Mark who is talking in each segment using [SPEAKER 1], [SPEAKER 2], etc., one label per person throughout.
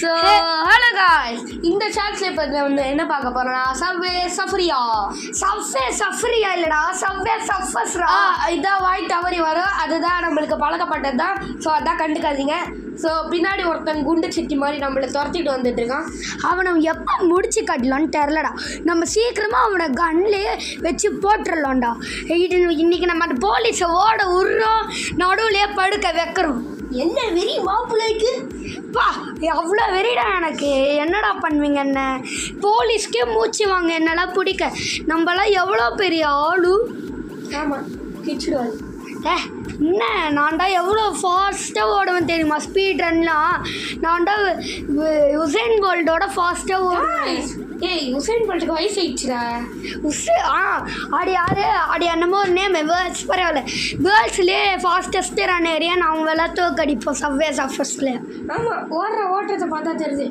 [SPEAKER 1] So hello guys, இந்த short ஸ்லிப்பில் வந்து என்ன பார்க்க போறோம்னா சப்வே சஃப்ரியா இல்லைடா சப்வே சஃபஸ்ரா. இதான் வாய் தவறி வரும், அதுதான் நம்மளுக்கு பழக்கப்பட்டது தான். ஸோ அதான் கண்டுக்காதீங்க. ஸோ பின்னாடி ஒருத்தன் குண்டு சிட்டி மாதிரி நம்மளை துரத்திட்டு வந்துட்டு இருக்கான்.
[SPEAKER 2] அவனை எப்போ முடிச்சு கட்டலான்னு தெரிலடா. நம்ம சீக்கிரமாக அவனை கன்லேயே வச்சு போட்டுடலாம்டா. இன்னைக்கு நம்ம அந்த போலீஸை ஓட விட்றோம், நடுவுலையே படுக்க வைக்கிறோம்.
[SPEAKER 1] என்ன வெறி மாப்பிள்ளைக்கு
[SPEAKER 2] பா, அவ்வளோ வெறிடா எனக்கு. என்னடா பண்ணுவீங்க என்ன? போலீஸ்க்கே மூச்சு வாங்க என்னெல்லாம் பிடிக்க. நம்மளாம் எவ்வளோ பெரிய ஆளு.
[SPEAKER 1] ஆமாம், கிச்சிடுவாள்.
[SPEAKER 2] என்ன நான்டா எவ்வளோ ஃபாஸ்ட்டாக ஓடுவேன் தெரியுமா? ஸ்பீட் ரன்லாம் நான்டா உசேன் போல்ட்டோட ஃபாஸ்ட்டாக ஓடுவேன்.
[SPEAKER 1] ஏய், உசேன் போல்ட்டுக்கு வயசு ஆயிடுச்சுடா.
[SPEAKER 2] அடி யாரு அடி என்னமோ ஒரு நேம் வேர்ல்ஸ் பரவாயில்ல. வேர்ல்ஸ்லேயே ஃபாஸ்டஸ்ட் ரன் ஏரியா நான் அவங்களெல்லாம் தோக்கடிப்போம் சப்வே சஃபர்ஸில்.
[SPEAKER 1] ஆமாம், ஓட்டத்தை பார்த்தா தெரியுது.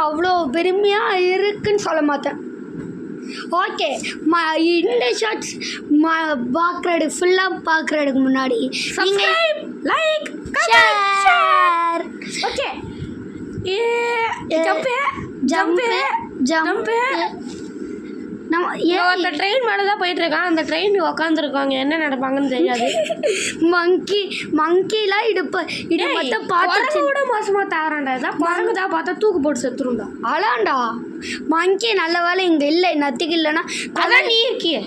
[SPEAKER 2] அவ்வளோ பெருமையாக இருக்குன்னு சொல்ல மாட்டேன். ஓகே, இந்த ஷார்ட்ஸ் பார்க்குறதுக்கு ஃபுல்லாக பார்க்குறதுக்கு முன்னாடி
[SPEAKER 1] subscribe, like,
[SPEAKER 2] share.
[SPEAKER 1] Okay, Jambu.
[SPEAKER 2] நம்ம
[SPEAKER 1] அந்த ட்ரெயின் மேலே தான் போயிட்டு இருக்கான். அந்த ட்ரெயின் உட்காந்துருக்காங்க, என்ன நடப்பாங்கன்னு தெரியாது.
[SPEAKER 2] மங்கிலாம் இடுப்ப பார்த்து
[SPEAKER 1] கூட மோசமாக தவறாண்டா. இதான் குரங்கு தான் பார்த்தா தூக்கு போட்டு செத்துருண்டா.
[SPEAKER 2] அலாண்டா மங்கி நல்ல வேலை இங்கே இல்லை. நத்திக்கு இல்லைன்னா
[SPEAKER 1] அதான் நீ இருக்கிய,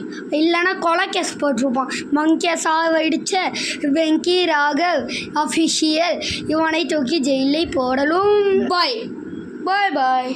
[SPEAKER 2] இல்லைன்னா கொலை கேஸ் போட்டிருப்பான். மங்கியை சாவடிச்ச வெங்கி ராகவ் அஃபிஷியல் இவனை தூக்கி ஜெயிலை போடலும்.
[SPEAKER 1] பாய் பாய் பாய்.